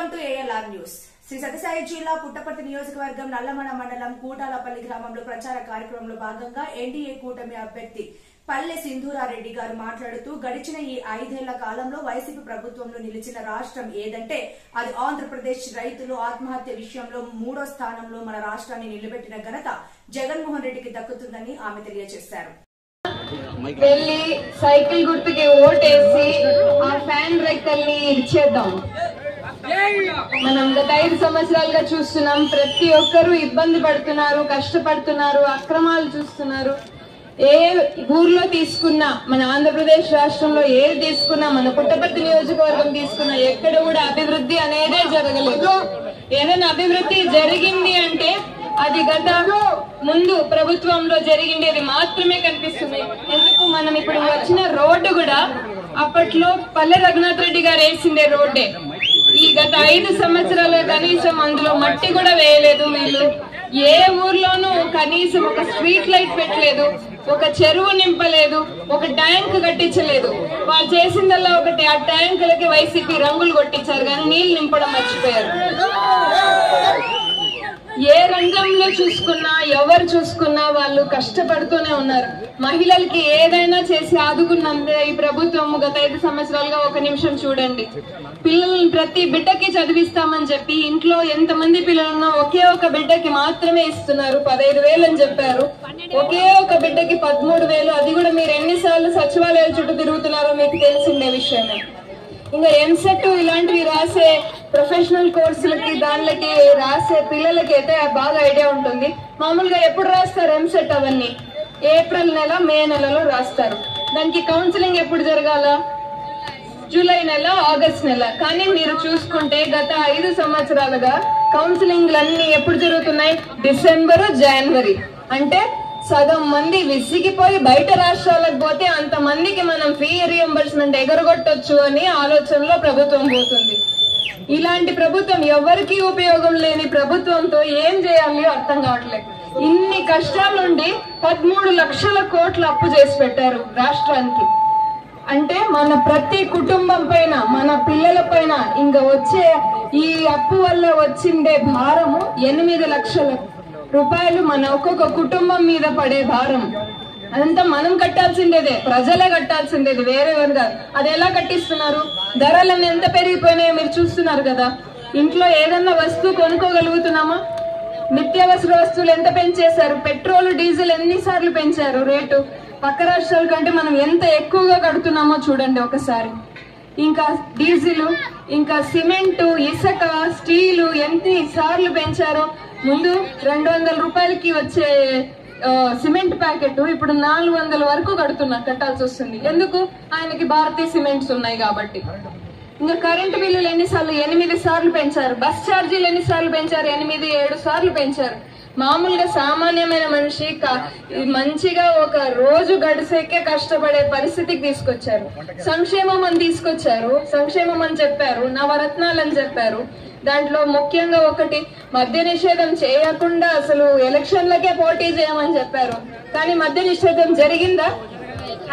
Welcome to ALR news. Shri Sathya Sai జిల్లా పుట్టపర్తి నియోజకవర్గం నల్లమడ మండలం కూటాలపల్లి గ్రామంలో ప్రచార కార్యక్రమంలో భాగంగా ఎన్డీఏ కూటమి అభ్యర్థి పల్లె సింధూరారెడ్డి గారు మాట్లాడుతూ గడిచిన ఈ 5 ఏళ్ల కాలంలో వైసీపీ ప్రభుత్వంలో నిలిచిన రాష్ట్రం ఏదంటే అది ఆంధ్రప్రదేశ్. రైతులు ఆత్మహత్య విషయంలో 3వ స్థానంలో మన రాష్ట్రాన్ని నిలబెట్టిన ఘనత జగన్మోహన్ రెడ్డికి దక్కుతుందని ఆమె తెలియజేశారు. వెళ్ళి సైకిల్ గుర్తుకి ఓటేసి ఆ ఫ్యాన్ రెక్కల్ని ఇచ్చేద్దాం. మనం గత 5 సంవత్సరాలుగా చూస్తున్నాం, ప్రతి ఒక్కరూ ఇబ్బంది పడుతున్నారు, కష్టపడుతున్నారు, అక్రమాలు చూస్తున్నారు. ఏ ఊర్లో తీసుకున్నా, మన ఆంధ్రప్రదేశ్ రాష్ట్రంలో ఏది తీసుకున్నా, మన పుట్టపర్తి నియోజకవర్గం తీసుకున్నా, ఎక్కడ కూడా అభివృద్ధి అనేదే జరగలేదు. ఏదైనా అభివృద్ధి జరిగింది అంటే అది గత ముందు ప్రభుత్వంలో జరిగిండేది మాత్రమే కనిపిస్తుంది. ఎందుకు మనం ఇప్పుడు వచ్చిన రోడ్డు కూడా అప్పట్లో పల్లె రఘునాథ్ రెడ్డి గారు వేసిండే రోడ్డే. ఈ గత 5 సంవత్సరాలు కనీసం అందులో మట్టి కూడా వేయలేదు. వీళ్ళు ఏ ఊర్లోనూ కనీసం ఒక స్ట్రీట్ లైట్ పెట్టలేదు, ఒక చెరువు నింపలేదు, ఒక ట్యాంక్ కట్టించలేదు. వాళ్ళు చేసిందల్లా ఒకటి, ఆ ట్యాంకులకి వైసీపీ రంగులు కొట్టించారు కానీ నీళ్లు నింపడం మర్చిపోయారు. ఏ రంగంలో చూసుకున్నా, ఎవరు చూసుకున్నా వాళ్ళు కష్టపడుతూనే ఉన్నారు. మహిళలకి ఏదైనా చేసి ఆదుకున్నంతే ఈ ప్రభుత్వం గత 5 సంవత్సరాలుగా. ఒక నిమిషం చూడండి, పిల్లల్ని ప్రతి బిడ్డకి చదివిస్తామని చెప్పి ఇంట్లో ఎంతమంది పిల్లలున్నా ఒకే ఒక బిడ్డకి మాత్రమే ఇస్తున్నారు. 15,000 అని చెప్పారు. ఒకే ఒక బిడ్డకి 13,000. అది కూడా మీరు ఎన్నిసార్లు సచివాలయాల చుట్టూ తిరుగుతున్నారో మీకు తెలిసిందే విషయమే. ఇంకా ఎంసెట్ ఇలాంటివి రాసే ప్రొఫెషనల్ కోర్సులకి దానిలకి రాసే పిల్లలకి అయితే బాగా ఐడియా ఉంటుంది. మామూలుగా ఎప్పుడు రాస్తారు ఎంసెట్? అవన్నీ ఏప్రిల్ నెల, మే నెలలో రాస్తారు. దానికి కౌన్సిలింగ్ ఎప్పుడు జరగాల? జూలై నెల, ఆగస్ట్ నెల. కానీ మీరు చూసుకుంటే గత 5 సంవత్సరాలుగా కౌన్సిలింగ్లన్నీ ఎప్పుడు జరుగుతున్నాయి? డిసెంబరు, జనవరి. అంటే సగం మంది విసిగిపోయి బయట రాష్ట్రాలకు పోతే అంతమందికి మనం ఫీ రియంబర్స్మెంట్ ఎగరగొట్టొచ్చు అని ఆలోచనలో ప్రభుత్వం పోతుంది. ఇలాంటి ప్రభుత్వం, ఎవరికి ఉపయోగం లేని ప్రభుత్వంతో ఏం చేయాలో అర్థం కావట్లేదు. ఇన్ని కష్టాలుండి 13 లక్షల కోట్ల అప్పు చేసి పెట్టారు రాష్ట్రానికి. అంటే మన ప్రతి కుటుంబం పైన, మన పిల్లల పైన ఇంకా వచ్చే ఈ అప్పు వల్ల వచ్చిండే భారము 8 లక్షల రూపాయలు మన ఒక్కొక్క కుటుంబం మీద పడే భారం. అదంతా మనం కట్టాల్సిందేదే, ప్రజలే కట్టాల్సిందేది, వేరేవారు కాదు. అది ఎలా కట్టిస్తున్నారు? ధరలన్నీ ఎంత పెరిగిపోయినాయో మీరు చూస్తున్నారు కదా. ఇంట్లో ఏదన్నా వస్తువు కొనుక్కోగలుగుతున్నామా? నిత్యావసర వస్తువులు ఎంత పెంచేశారు? పెట్రోల్, డీజిల్ ఎన్నిసార్లు పెంచారు రేటు? పక్క రాష్ట్రాల కంటే మనం ఎంత ఎక్కువగా కడుతున్నామో చూడండి ఒకసారి. ఇంకా డీజిల్, ఇంకా సిమెంటు, ఇసుక, స్టీలు ఎన్నిసార్లు పెంచారో. ముందు 200 రూపాయలకి వచ్చే సిమెంట్ ప్యాకెట్ ఇప్పుడు 400 వరకు కట్టాల్సి వస్తుంది. ఎందుకు? ఆయనకి భారతీయ సిమెంట్స్ ఉన్నాయి కాబట్టి. ఇంకా కరెంటు బిల్లులు ఎన్నిసార్లు? 8 సార్లు పెంచారు. బస్ ఛార్జీలు ఎన్నిసార్లు పెంచారు? 8, 7 సార్లు పెంచారు. మామూలుగా సామాన్యమైన మనిషి మంచిగా ఒక రోజు గడిసేకే కష్టపడే పరిస్థితికి తీసుకొచ్చారు. సంక్షేమం అని తీసుకొచ్చారు. సంక్షేమం అని చెప్పారు, నవరత్నాలు అని చెప్పారు. దాంట్లో ముఖ్యంగా ఒకటి, మద్య నిషేధం చేయకుండా అసలు ఎలక్షన్లకే పోటీ చేయమని చెప్పారు. కానీ మద్య నిషేధం జరిగిందా?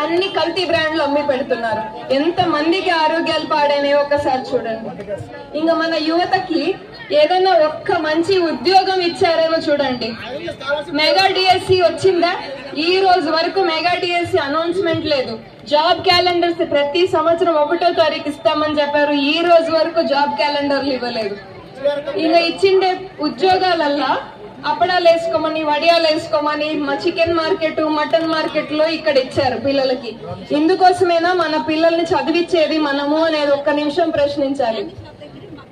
అన్ని కల్తీ బ్రాండ్లు అమ్మి పెడుతున్నారు. ఎంత మందికి ఆరోగ్యాలు పాడైనాయో ఒక్కసారి చూడండి. ఇంకా మన యువతకి ఏదైనా ఒక్క మంచి ఉద్యోగం ఇచ్చారేమో చూడండి. మెగా డిఎస్సి వచ్చిందా? ఈ రోజు వరకు మెగా డిఎస్సి అనౌన్స్మెంట్ లేదు. జాబ్ క్యాలెండర్స్ ప్రతి సంవత్సరం 1వ తారీఖు ఇస్తామని చెప్పారు. ఈ రోజు వరకు జాబ్ క్యాలెండర్లు ఇవ్వలేదు. ఇంకా ఇచ్చిండే ఉద్యోగాలల్లా అప్పడాలు వేసుకోమని, వడియాలు వేసుకోమని చికెన్ మార్కెట్, మటన్ మార్కెట్ లో ఇక్కడ ఇచ్చారు పిల్లలకి. ఇందుకోసమేనా మన పిల్లల్ని చదివించేది మనము అనేది ఒక్క నిమిషం ప్రశ్నించాలి.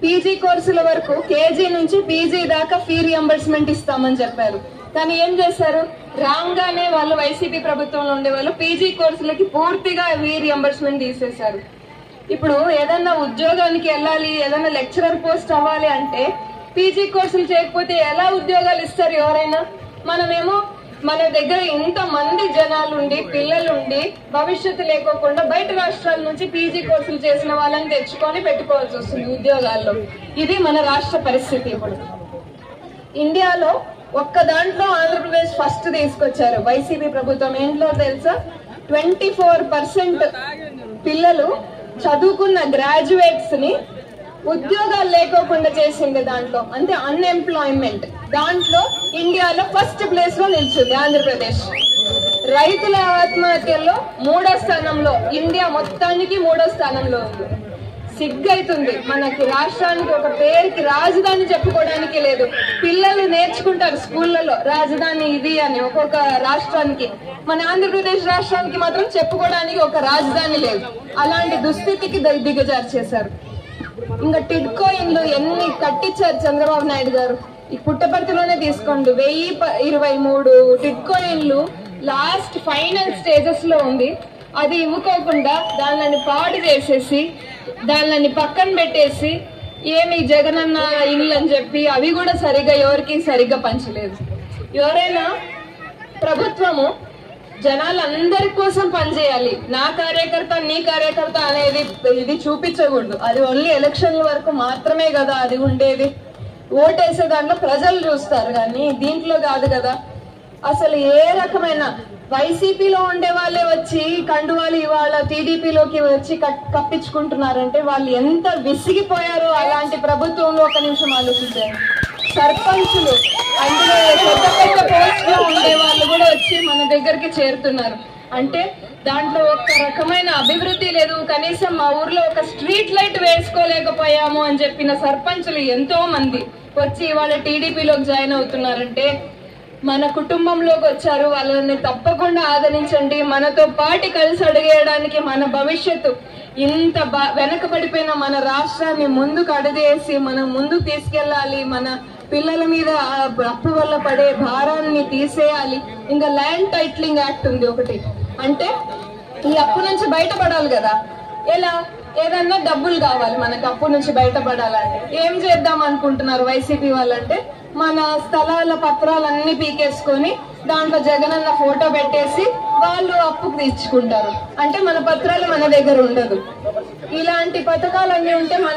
పీజీ కోర్సుల వరకు కేజీ నుంచి పీజీ దాకా ఫీ రియంబర్స్మెంట్ ఇస్తామని చెప్పారు. కానీ ఏం చేశారు? రాగానే వాళ్ళు వైసీపీ ప్రభుత్వంలో ఉండే వాళ్ళు పీజీ కోర్సులకి పూర్తిగా ఫీ రియంబర్స్మెంట్ తీసేశారు. ఇప్పుడు ఏదన్నా ఉద్యోగానికి వెళ్ళాలి, ఏదన్నా లెక్చరర్ పోస్ట్ అవ్వాలి అంటే పీజీ కోర్సులు చేయకపోతే ఎలా ఉద్యోగాలు ఇస్తారు ఎవరైనా? మనమేమో మన దగ్గర ఇంత మంది జనాలుండి, పిల్లలుండి భవిష్యత్తు లేకోకుండా బయట రాష్ట్రాల నుంచి పీజీ కోర్సులు చేసిన వాళ్ళని తెచ్చుకొని పెట్టుకోవాల్సి వస్తుంది ఉద్యోగాల్లో. ఇది మన రాష్ట్ర పరిస్థితి. ఇప్పుడు ఇండియాలో ఒక్క దాంట్లో ఆంధ్రప్రదేశ్ ఫస్ట్ తీసుకొచ్చారు వైసీపీ ప్రభుత్వం. ఏంట్లో తెలుసా? 24% పిల్లలు చదువుకున్న గ్రాడ్యుయేట్స్ ని ఉద్యోగాలు లేకోకుండా చేసింది దాంట్లో, అంటే అన్ఎంప్లాయ్మెంట్ దాంట్లో ఇండియాలో ఫస్ట్ ప్లేస్ లో నిలిచింది ఆంధ్రప్రదేశ్. రైతుల ఆత్మహత్యల్లో 3వ స్థానంలో, ఇండియా మొత్తానికి 3వ స్థానంలో ఉంది. సిగ్గైతుంది మనకి, రాష్ట్రానికి ఒక పేరుకి రాజధాని చెప్పుకోవడానికి లేదు. పిల్లలు నేర్చుకుంటారు స్కూళ్ళలో రాజధాని ఇది అని ఒక్కొక్క రాష్ట్రానికి, మన ఆంధ్రప్రదేశ్ రాష్ట్రానికి మాత్రం చెప్పుకోవడానికి ఒక రాజధాని లేదు. అలాంటి దుస్థితికి దిగజారు చేశారు. ఇంకా టిడ్కో ఇండ్లు ఎన్ని కట్టించారు చంద్రబాబు నాయుడు గారు. ఈ పుట్టపర్తిలోనే తీసుకోండి, 1023 టిడ్కో ఇండ్లు లాస్ట్ ఫైనల్ స్టేజెస్ లో ఉంది. అది ఇవ్వుకోకుండా దానిని పాడు చేసేసి దానిని పక్కన పెట్టేసి ఏమి జగనన్న ఇల్లు అని చెప్పి అవి కూడా ఎవరికి సరిగ్గా పంచలేదు. ఎవరైనా ప్రభుత్వము జనాలందరి కోసం పనిచేయాలి, నా కార్యకర్త నీ కార్యకర్త అనేది ఇది చూపించకూడదు. అది ఓన్లీ ఎలక్షన్ల వరకు మాత్రమే కదా అది ఉండేది. ఓటేసే దాంట్లో ప్రజలు చూస్తారు కానీ దీంట్లో కాదు కదా. అసలు ఏ రకమైన వైసీపీలో ఉండే వాళ్ళే వచ్చి కండువాలు ఇవాళ టీడీపీలోకి వచ్చి కప్పించుకుంటున్నారంటే వాళ్ళు ఎంత విసిగిపోయారో అలాంటి ప్రభుత్వంలో. ఒక నిమిషం ఆలోచించారు. సర్పంచులు అందులో పెద్ద పెద్ద పోస్ట్ లో ఉండే వాళ్ళు కూడా వచ్చి మన దగ్గరికి చేరుతున్నారు అంటే దాంట్లో ఒక రకమైన అభివృద్ధి లేదు. కనీసం మా ఊర్లో ఒక స్ట్రీట్ లైట్ వేసుకోలేకపోయాము అని చెప్పిన సర్పంచులు ఎంతో మంది వచ్చి ఇవాళ టీడీపీలోకి జాయిన్ అవుతున్నారంటే మన కుటుంబంలోకి వచ్చారు. వాళ్ళని తప్పకుండా ఆదరించండి. మనతో పాటు కలిసి అడిగేయడానికి మన భవిష్యత్తు ఇంత వెనకబడిపోయిన మన రాష్ట్రాన్ని ముందుకు అడుగేసి మనం ముందుకు తీసుకెళ్లాలి. మన పిల్లల మీద అప్పు వల్ల పడే భారాన్ని తీసేయాలి. ఇంకా ల్యాండ్ టైటిలింగ్ యాక్ట్ ఉంది ఒకటి, అంటే ఈ అప్పు నుంచి బయటపడాలి కదా. ఎలా? ఏదన్నా డబ్బులు కావాలి మనకు అప్పు నుంచి బయటపడాలంటే. ఏం చేద్దాం అనుకుంటున్నారు వైసీపీ వాళ్ళంటే మన స్థలాల పత్రాలన్నీ పీకేసుకొని దాంట్లో జగనన్న ఫోటో పెట్టేసి వాళ్ళు అప్పుకు తీర్చుకుంటారు. అంటే మన పత్రాలు మన దగ్గర ఉండదు. ఇలాంటి పథకాలన్నీ ఉంటే మన